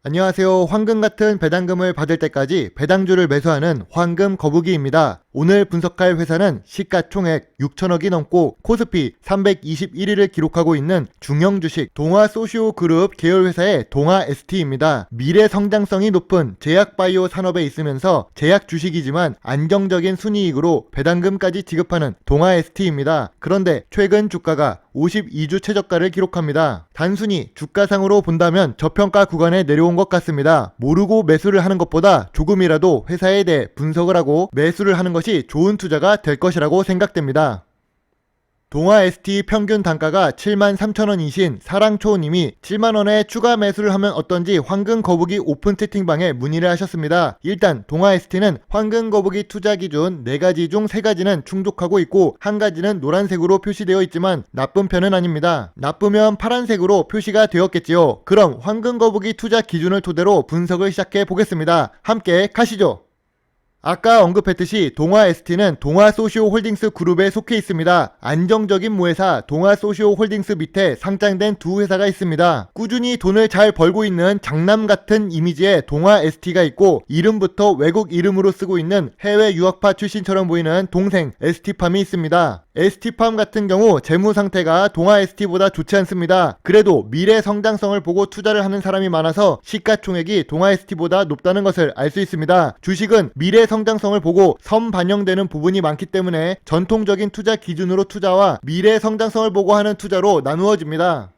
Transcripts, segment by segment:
안녕하세요. 황금 같은 배당금을 받을 때까지 배당주를 매수하는 황금 거북이입니다. 오늘 분석할 회사는 시가총액 6천억이 넘고 코스피 321위를 기록하고 있는 중형 주식 동아소시오그룹 계열 회사의 동아ST입니다. 미래 성장성이 높은 제약바이오 산업에 있으면서 제약 주식이지만 안정적인 순이익으로 배당금까지 지급하는 동아ST입니다. 그런데 최근 주가가 52주 최저가를 기록합니다. 단순히 주가상으로 본다면 저평가 구간에 내려온 것 같습니다. 모르고 매수를 하는 것보다 조금이라도 회사에 대해 분석을 하고 매수를 하는 것이 좋은 투자가 될 것이라고 생각됩니다. 동아ST 평균 단가가 73,000원이신 사랑초님이 7만원에 추가 매수를 하면 어떤지 황금거북이 오픈 채팅방에 문의를 하셨습니다. 일단 동아ST는 황금거북이 투자 기준 4가지 중 3가지는 충족하고 있고 1가지는 노란색으로 표시되어 있지만 나쁜 편은 아닙니다. 나쁘면 파란색으로 표시가 되었겠지요. 그럼 황금거북이 투자 기준을 토대로 분석을 시작해 보겠습니다. 함께 가시죠. 아까 언급했듯이 동아ST는 동아소시오홀딩스 그룹에 속해 있습니다. 안정적인 모회사 동아소시오홀딩스 밑에 상장된 두 회사가 있습니다. 꾸준히 돈을 잘 벌고 있는 장남 같은 이미지의 동아ST가 있고 이름부터 외국 이름으로 쓰고 있는 해외 유학파 출신처럼 보이는 동생 ST팜이 있습니다. ST팜 같은 경우 재무 상태가 동아ST보다 좋지 않습니다. 그래도 미래 성장성을 보고 투자를 하는 사람이 많아서 시가총액이 동아ST보다 높다는 것을 알 수 있습니다. 주식은 미래 성장성을 보고 선반영되는 부분이 많기 때문에 전통적인 투자 기준으로 투자와 미래 성장성을 보고 하는 투자로 나누어집니다.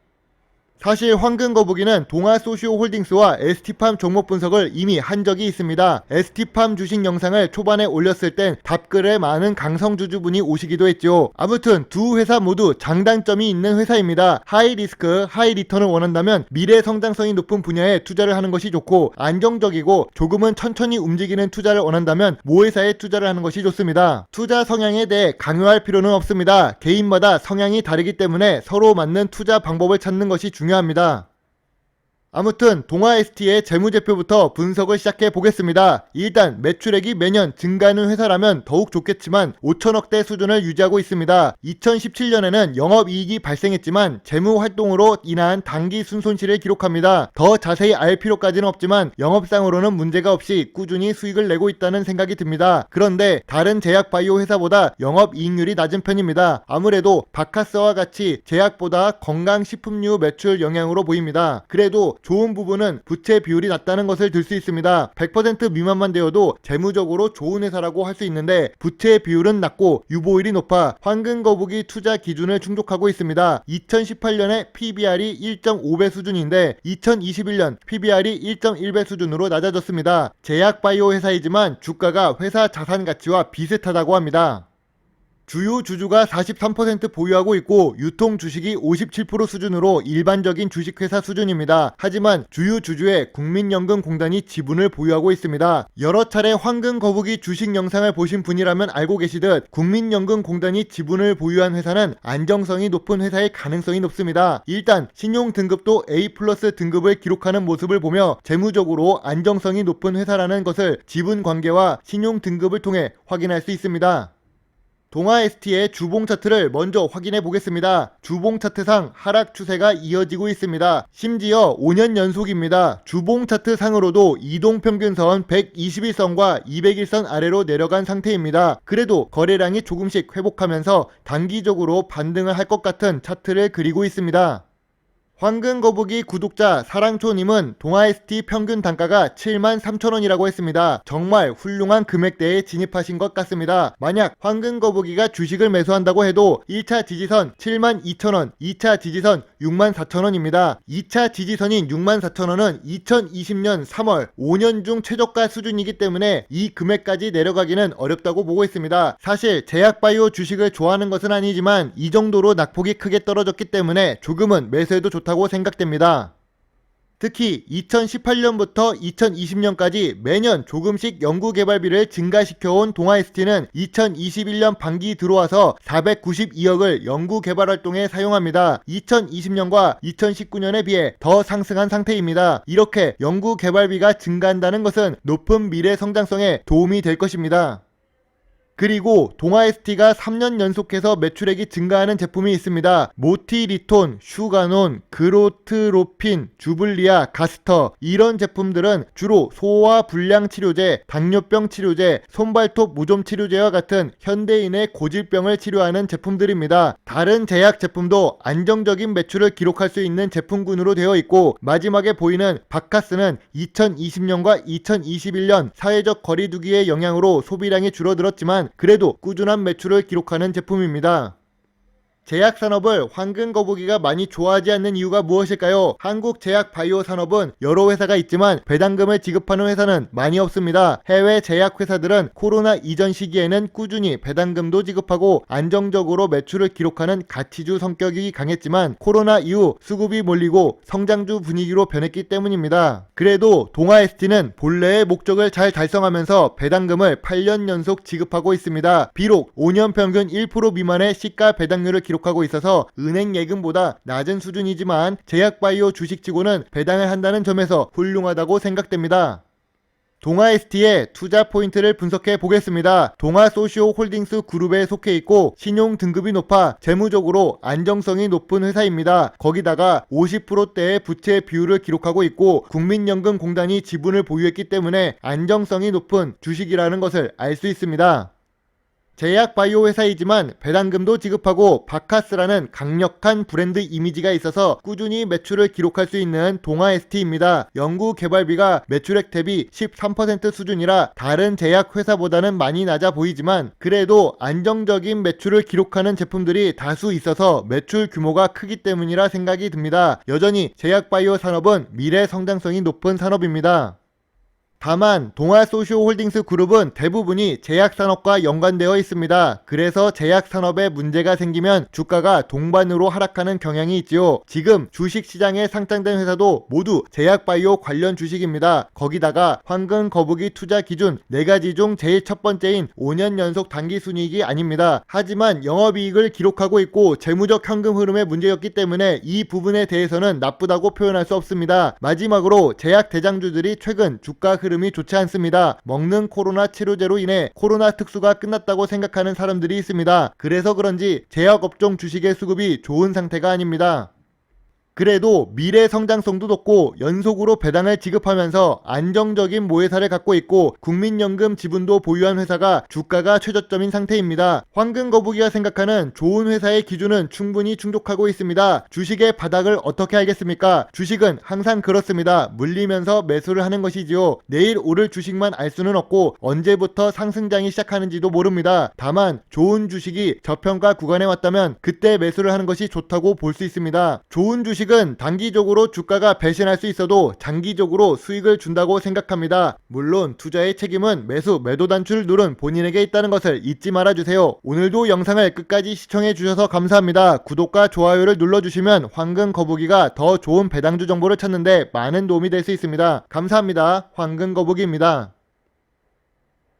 사실 황금거북이는 동아소시오홀딩스와 ST팜 종목 분석을 이미 한 적이 있습니다. ST팜 주식 영상을 초반에 올렸을 땐 답글에 많은 강성주주분이 오시기도 했죠. 아무튼 두 회사 모두 장단점이 있는 회사입니다. 하이 리스크, 하이 리턴을 원한다면 미래 성장성이 높은 분야에 투자를 하는 것이 좋고 안정적이고 조금은 천천히 움직이는 투자를 원한다면 모회사에 투자를 하는 것이 좋습니다. 투자 성향에 대해 강요할 필요는 없습니다. 개인마다 성향이 다르기 때문에 서로 맞는 투자 방법을 찾는 것이 중요합니다. 아무튼 동아ST의 재무제표부터 분석을 시작해 보겠습니다. 일단 매출액이 매년 증가하는 회사라면 더욱 좋겠지만 5천억대 수준을 유지하고 있습니다. 2017년에는 영업이익이 발생했지만 재무활동으로 인한 당기 순손실을 기록합니다. 더 자세히 알 필요까지는 없지만 영업상으로는 문제가 없이 꾸준히 수익을 내고 있다는 생각이 듭니다. 그런데 다른 제약바이오 회사보다 영업이익률이 낮은 편입니다. 아무래도 바카스와 같이 제약보다 건강식품류 매출 영향으로 보입니다. 그래도 좋은 부분은 부채 비율이 낮다는 것을 들 수 있습니다. 100% 미만만 되어도 재무적으로 좋은 회사라고 할 수 있는데 부채 비율은 낮고 유보율이 높아 황금거북이 투자 기준을 충족하고 있습니다. 2018년에 PBR이 1.5배 수준인데 2021년 PBR이 1.1배 수준으로 낮아졌습니다. 제약바이오 회사이지만 주가가 회사 자산 가치와 비슷하다고 합니다. 주요 주주가 43% 보유하고 있고 유통 주식이 57% 수준으로 일반적인 주식회사 수준입니다. 하지만 주요 주주의 국민연금공단이 지분을 보유하고 있습니다. 여러 차례 황금거북이 주식 영상을 보신 분이라면 알고 계시듯 국민연금공단이 지분을 보유한 회사는 안정성이 높은 회사의 가능성이 높습니다. 일단 신용등급도 A+ 등급을 기록하는 모습을 보며 재무적으로 안정성이 높은 회사라는 것을 지분관계와 신용등급을 통해 확인할 수 있습니다. 동아ST의 주봉 차트를 먼저 확인해 보겠습니다. 주봉 차트상 하락 추세가 이어지고 있습니다. 심지어 5년 연속입니다. 주봉 차트 상으로도 이동평균선 121선과 201선 아래로 내려간 상태입니다. 그래도 거래량이 조금씩 회복하면서 단기적으로 반등을 할 것 같은 차트를 그리고 있습니다. 황금거북이 구독자 사랑초님은 동아ST 평균 단가가 73,000원이라고 했습니다. 정말 훌륭한 금액대에 진입하신 것 같습니다. 만약 황금거북이가 주식을 매수한다고 해도 1차 지지선 72,000원, 2차 지지선 64,000원입니다. 2차 지지선인 64,000원은 2020년 3월 5년 중 최저가 수준이기 때문에 이 금액까지 내려가기는 어렵다고 보고 있습니다. 사실 제약바이오 주식을 좋아하는 것은 아니지만 이 정도로 낙폭이 크게 떨어졌기 때문에 조금은 매수해도 좋다고 생각됩니다. 특히 2018년부터 2020년까지 매년 조금씩 연구개발비를 증가시켜온 동아ST는 2021년 반기 들어와서 492억을 연구개발활동에 사용합니다. 2020년과 2019년에 비해 더 상승한 상태입니다. 이렇게 연구개발비가 증가한다는 것은 높은 미래 성장성에 도움이 될 것입니다. 그리고 동아ST가 3년 연속해서 매출액이 증가하는 제품이 있습니다. 모티리톤, 슈가논, 그로트로핀, 주블리아, 가스터 이런 제품들은 주로 소화 불량 치료제, 당뇨병 치료제, 손발톱 무좀 치료제와 같은 현대인의 고질병을 치료하는 제품들입니다. 다른 제약 제품도 안정적인 매출을 기록할 수 있는 제품군으로 되어 있고, 마지막에 보이는 바카스는 2020년과 2021년 사회적 거리두기의 영향으로 소비량이 줄어들었지만 그래도 꾸준한 매출을 기록하는 제품입니다. 제약산업을 황금거북이가 많이 좋아하지 않는 이유가 무엇일까요? 한국 제약바이오 산업은 여러 회사가 있지만 배당금을 지급하는 회사는 많이 없습니다. 해외 제약회사들은 코로나 이전 시기에는 꾸준히 배당금도 지급하고 안정적으로 매출을 기록하는 가치주 성격이 강했지만 코로나 이후 수급이 몰리고 성장주 분위기로 변했기 때문입니다. 그래도 동아ST는 본래의 목적을 잘 달성하면서 배당금을 8년 연속 지급하고 있습니다. 비록 5년 평균 1% 미만의 시가 배당률을 기록하고 있어서 은행 예금보다 낮은 수준이지만 제약바이오 주식치고는 배당을 한다는 점에서 훌륭하다고 생각됩니다. 동아ST의 투자 포인트를 분석해 보겠습니다. 동아소시오홀딩스 그룹에 속해 있고 신용 등급이 높아 재무적으로 안정성이 높은 회사입니다. 거기다가 50%대의 부채 비율을 기록하고 있고 국민연금공단이 지분을 보유했기 때문에 안정성이 높은 주식이라는 것을 알 수 있습니다. 제약 바이오 회사이지만 배당금도 지급하고 바카스라는 강력한 브랜드 이미지가 있어서 꾸준히 매출을 기록할 수 있는 동아ST입니다. 연구 개발비가 매출액 대비 13% 수준이라 다른 제약 회사보다는 많이 낮아 보이지만 그래도 안정적인 매출을 기록하는 제품들이 다수 있어서 매출 규모가 크기 때문이라 생각이 듭니다. 여전히 제약 바이오 산업은 미래 성장성이 높은 산업입니다. 다만 동아소시오홀딩스 그룹은 대부분이 제약산업과 연관되어 있습니다. 그래서 제약산업에 문제가 생기면 주가가 동반으로 하락하는 경향이 있지요. 지금 주식시장에 상장된 회사도 모두 제약바이오 관련 주식입니다. 거기다가 황금거북이 투자 기준 4가지 중 제일 첫 번째인 5년 연속 단기순이익이 아닙니다. 하지만 영업이익을 기록하고 있고 재무적 현금 흐름에 문제였기 때문에 이 부분에 대해서는 나쁘다고 표현할 수 없습니다. 마지막으로 제약 대장주들이 최근 주가 흐름이 좋지 않습니다. 먹는 코로나 치료제로 인해 코로나 특수가 끝났다고 생각하는 사람들이 있습니다. 그래서 그런지 제약업종 주식의 수급이 좋은 상태가 아닙니다. 그래도 미래 성장성도 높고 연속으로 배당을 지급하면서 안정적인 모회사를 갖고 있고 국민연금 지분도 보유한 회사가 주가가 최저점인 상태입니다. 황금거북이가 생각하는 좋은 회사의 기준은 충분히 충족하고 있습니다. 주식의 바닥을 어떻게 알겠습니까? 주식은 항상 그렇습니다. 물리면서 매수를 하는 것이지요. 내일 오를 주식만 알 수는 없고 언제부터 상승장이 시작하는지도 모릅니다. 다만 좋은 주식이 저평가 구간에 왔다면 그때 매수를 하는 것이 좋다고 볼 수 있습니다. 좋은 주식은 단기적으로 주가가 배신할 수 있어도 장기적으로 수익을 준다고 생각합니다. 물론 투자의 책임은 매수, 매도 단추를 누른 본인에게 있다는 것을 잊지 말아주세요. 오늘도 영상을 끝까지 시청해 주셔서 감사합니다. 구독과 좋아요를 눌러주시면 황금거북이가 더 좋은 배당주 정보를 찾는데 많은 도움이 될 수 있습니다. 감사합니다. 황금거북이입니다.